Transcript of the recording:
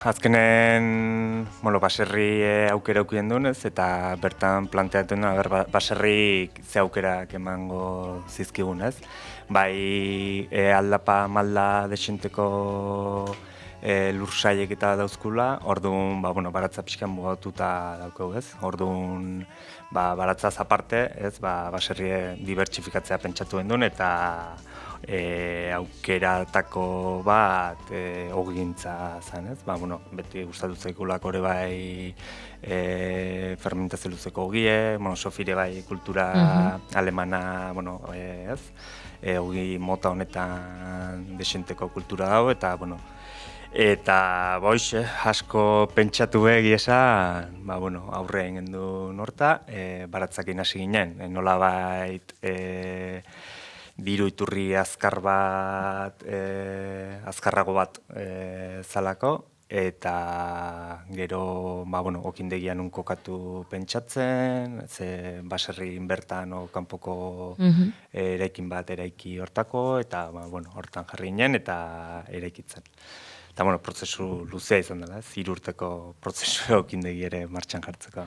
Azkenen, baserri aukera aukien duenez, eta bertan planteatu duen, baserrik ze aukerak emango zizkigunez. Bai, aldapa malda desenteko lursaiek eta dauzkula, orduan, baratza pixkan mugatuta daukau, ez? Orduan, baratzaz aparte, ez, baserri dibertsifikatzea pentsatu duen, eta aukeratako bat ogintza zen, ez? Beti gustatu zaikulak ore bai fermentazio luzeko ogie, sofire bai kultura alemana, ez? Ogi mota honetan desenteko kultura dago, eta boixe, asko pentsatu begi esan, aurre egin gendu norta, baratzakin hasi ginen, nolabait diru iturri azkarrago bat zalako, eta gero, okindegian kokatu pentsatzen, ze baserrin bertan kanpoko eraikin bat eraiki hortako, eta hortan jarri ginen eta eraikitzen. Eta prozesu luzea izan dela, 3 urteko prozesu okindegi ere martxan jartzeko.